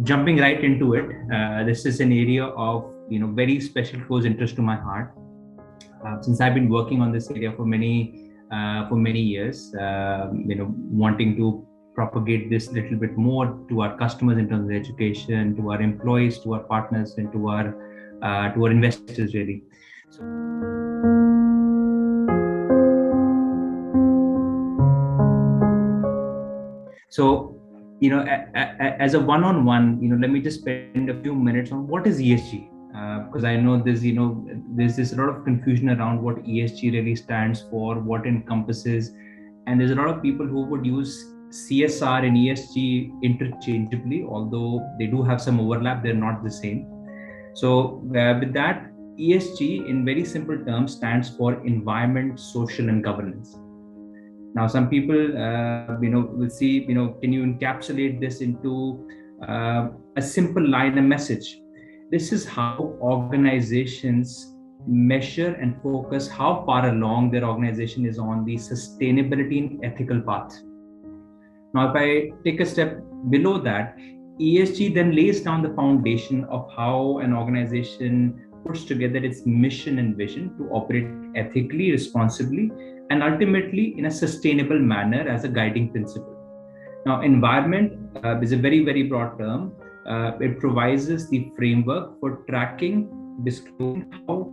jumping right into it, this is an area of very special close interest to my heart. Since I've been working on this area for many years, wanting to propagate this little bit more to our customers in terms of education, to our employees, to our partners, and to our investors, really. So, as a one-on-one, let me just spend a few minutes on what is ESG, because I know there's this lot of confusion around what ESG really stands for, what encompasses, and there's a lot of people who would use CSR and ESG interchangeably, although they do have some overlap, they're not the same. So with that, ESG in very simple terms stands for environment, social, and governance. Now, some people, will see, can you encapsulate this into a simple line, a message? This is how organizations measure and focus how far along their organization is on the sustainability and ethical path. Now, if I take a step below that, ESG then lays down the foundation of how an organization puts together its mission and vision to operate ethically, responsibly, and ultimately in a sustainable manner as a guiding principle. Now, environment is a very, very broad term. It provides us the framework for tracking, disclosing how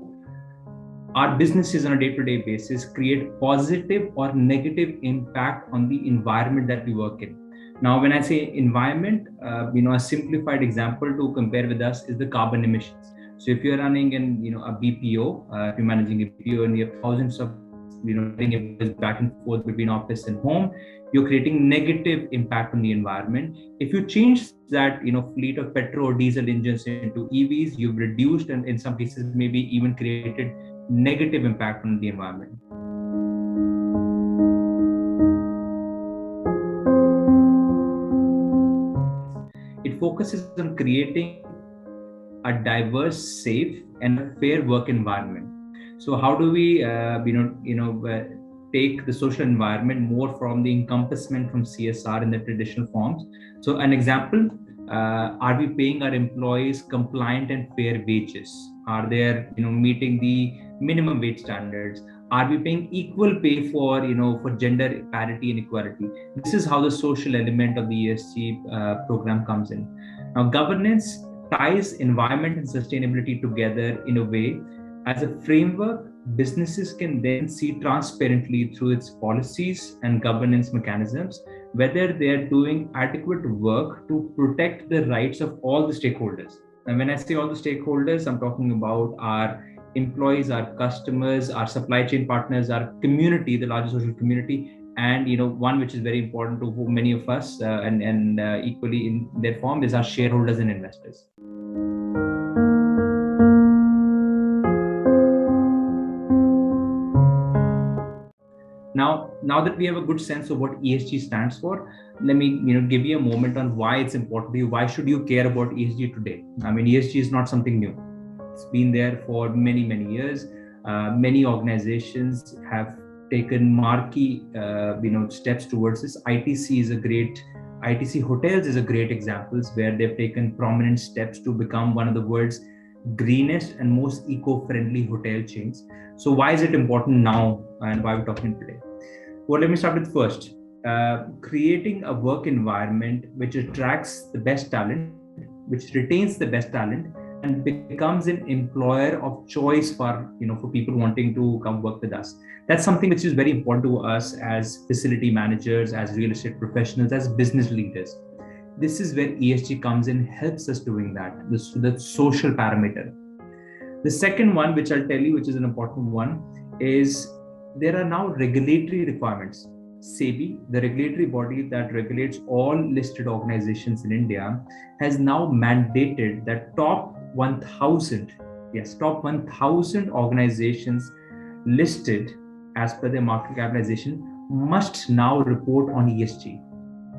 our businesses on a day-to-day basis create positive or negative impact on the environment that we work in. Now, when I say environment, a simplified example to compare with us is the carbon emissions. So if you're running a BPO, if you're managing a BPO and you have thousands of back and forth between office and home, you're creating negative impact on the environment. If you change that fleet of petrol or diesel engines into EVs, you've reduced and in some cases maybe even created negative impact on the environment. It focuses on creating a diverse, safe, and a fair work environment. So how do we, take the social environment more from the encompassment from CSR in the traditional forms? So an example, are we paying our employees compliant and fair wages? Are they, meeting the minimum wage standards? Are we paying equal pay for gender parity and equality? This is how the social element of the ESG program comes in. Now, governance ties environment and sustainability together in a way as a framework businesses can then see transparently through its policies and governance mechanisms whether they are doing adequate work to protect the rights of all the stakeholders. And when I say all the stakeholders, I'm talking about our employees, our customers, our supply chain partners, our community, the larger social community, and one which is very important to many of us and equally in their form is our shareholders and investors. Now that we have a good sense of what ESG stands for, let me give you a moment on why it's important to you. Why should you care about ESG today? I mean, ESG is not something new. It's been there for many, many years. Many organizations have taken marquee steps towards this. ITC Hotels is a great example where they've taken prominent steps to become one of the world's greenest and most eco-friendly hotel chains. So why is it important now and why we're talking today? Well, let me start with first, creating a work environment which attracts the best talent, which retains the best talent, and becomes an employer of choice for people wanting to come work with us. That's something which is very important to us as facility managers, as real estate professionals, as business leaders. This is where ESG comes in, helps us doing that, the social parameter. The second one, which I'll tell you, which is an important one, is there are now regulatory requirements. SEBI, the regulatory body that regulates all listed organizations in India, has now mandated that top 1,000 organizations listed as per their market capitalization must now report on ESG.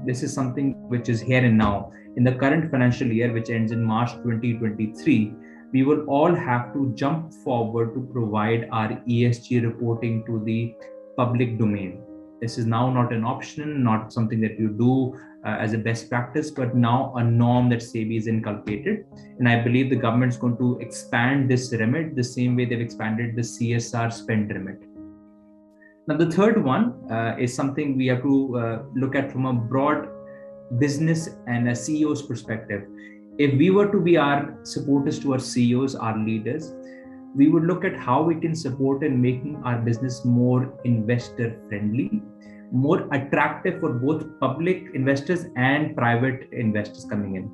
This is something which is here and now. In the current financial year, which ends in March 2023, we will all have to jump forward to provide our ESG reporting to the public domain. This is now not an option, not something that you do as a best practice, but now a norm that SEBI is inculcated. And I believe the government's going to expand this remit the same way they've expanded the CSR spend remit. Now, the third one is something we have to look at from a broad business and a CEO's perspective. If we were to be our supporters to our CEOs, our leaders, we would look at how we can support in making our business more investor friendly, more attractive for both public investors and private investors coming in.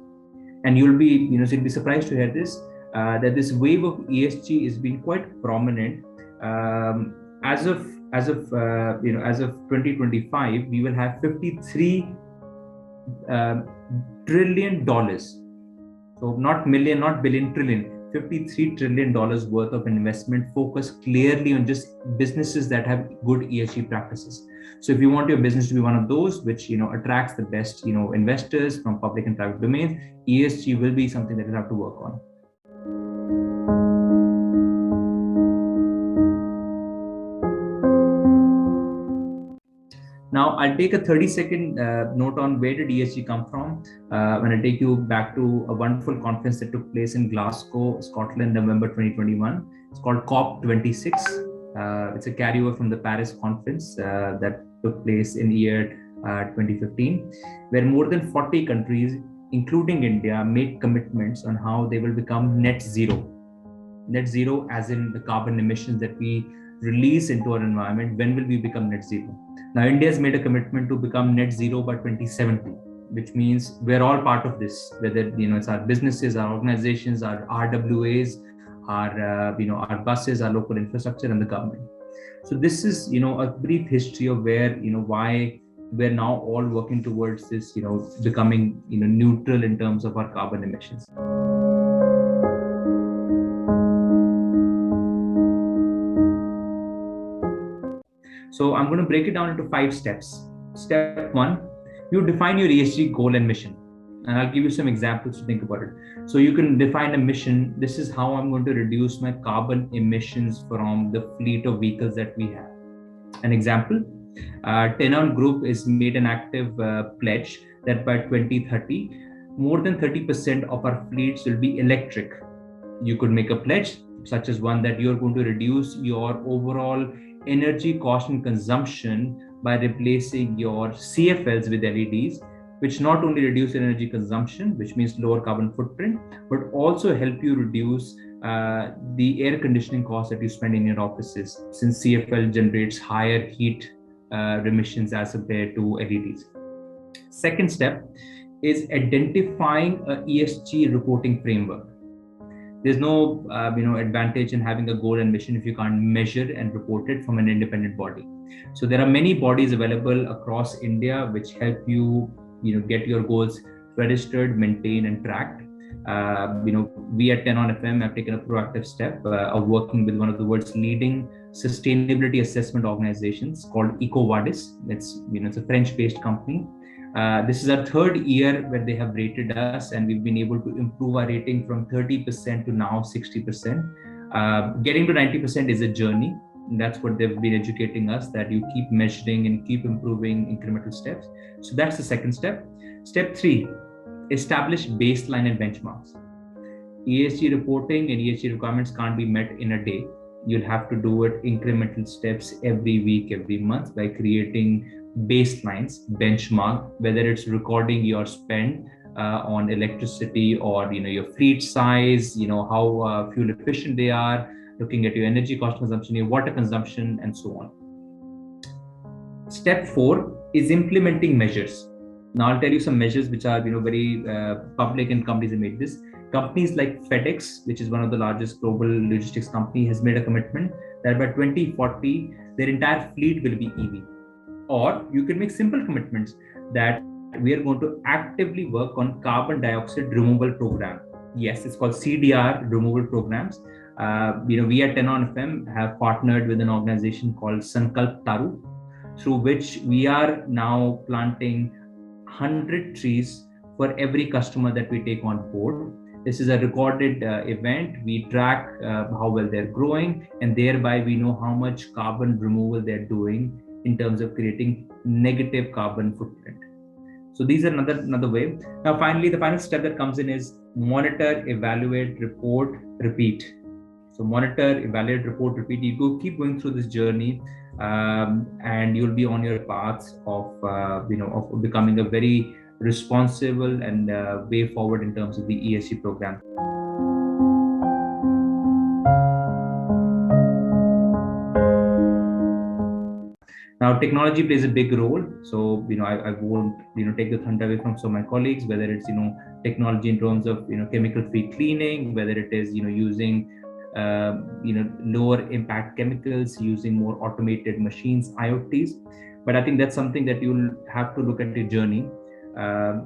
And you'll be surprised to hear this, that this wave of ESG is being quite prominent. As of 2025, we will have $53 trillion. So not million, not billion, trillion. $53 trillion worth of investment focused clearly on just businesses that have good ESG practices. So if you want your business to be one of those which attracts the best investors from public and private domains, ESG will be something that you have to work on. Now, I'll take a 30-second note on where did ESG come from. When I take you back to a wonderful conference that took place in Glasgow, Scotland, November 2021. It's called COP26. It's a carryover from the Paris conference that took place in the year 2015, where more than 40 countries, including India, made commitments on how they will become net zero. Net zero as in the carbon emissions that we release into our environment. When will we become net zero? Now, India has made a commitment to become net zero by 2070, which means we're all part of this, whether it's our businesses, our organizations, our RWAs, our buses, our local infrastructure, and the government. So this is a brief history of where why we're now all working towards this becoming neutral in terms of our carbon emissions. So I'm going to break it down into 5 steps. Step 1, you define your ESG goal and mission. And I'll give you some examples to think about it. So you can define a mission. This is how I'm going to reduce my carbon emissions from the fleet of vehicles that we have. An example, Tenon Group is made an active pledge that by 2030, more than 30% of our fleets will be electric. You could make a pledge such as one that you're going to reduce your overall energy cost and consumption by replacing your CFLs with LEDs, which not only reduce energy consumption, which means lower carbon footprint, but also help you reduce the air conditioning costs that you spend in your offices, since CFL generates higher heat emissions as compared to LEDs. Second step is identifying a ESG reporting framework. There's no advantage in having a goal and mission if you can't measure and report it from an independent body. So there are many bodies available across India which help you get your goals registered, maintained, and tracked. We at 10 on FM have taken a proactive step of working with one of the world's leading sustainability assessment organizations called EcoVadis. It's a French-based company. This is our 3rd year where they have rated us, and we've been able to improve our rating from 30% to now 60%. Getting to 90% is a journey. And that's what they've been educating us, that you keep measuring and keep improving incremental steps. So that's the second step. Step 3, establish baseline and benchmarks. ESG reporting and ESG requirements can't be met in a day. You'll have to do it incremental steps every week, every month, by creating baselines, benchmark, whether it's recording your spend on electricity or your fleet size, how fuel efficient they are, looking at your energy cost consumption, your water consumption, and so on. Step 4 is implementing measures. Now I'll tell you some measures which are very public, and companies have made this. Companies like FedEx, which is one of the largest global logistics company, has made a commitment that by 2040 their entire fleet will be EV. Or you can make simple commitments that we are going to actively work on carbon dioxide removal program. Yes, it's called CDR removal programs. We at 10 on FM have partnered with an organization called Sankalp Taru, through which we are now planting 100 trees for every customer that we take on board. This is a recorded event. We track how well they're growing, and thereby we know how much carbon removal they're doing in terms of creating negative carbon footprint. So these are another way. Now, finally, the final step that comes in is monitor, evaluate, report, repeat. So monitor, evaluate, report, repeat. You keep going through this journey, and you'll be on your path of becoming a very responsible and way forward in terms of the ESG program. Now, technology plays a big role. So, I won't, take the thunder away from some of my colleagues, whether it's, technology in terms of, chemical-free cleaning, whether it is, using, lower impact chemicals, using more automated machines, IoTs. But I think that's something that you'll have to look at your journey.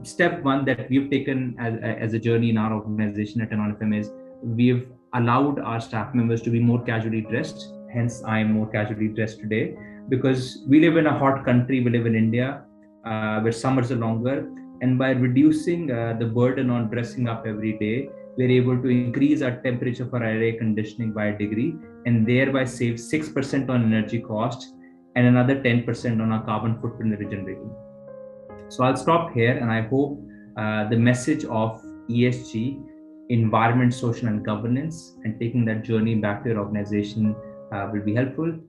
Step one that we've taken as a journey in our organization at NFM is we've allowed our staff members to be more casually dressed. Hence, I'm more casually dressed today, because we live in a hot country. We live in India, where summers are longer, and by reducing the burden on dressing up every day, we're able to increase our temperature for our air conditioning by a degree, and thereby save 6% on energy cost and another 10% on our carbon footprint regenerating. So I'll stop here, and I hope the message of ESG, environment, social, and governance, and taking that journey back to your organization will be helpful.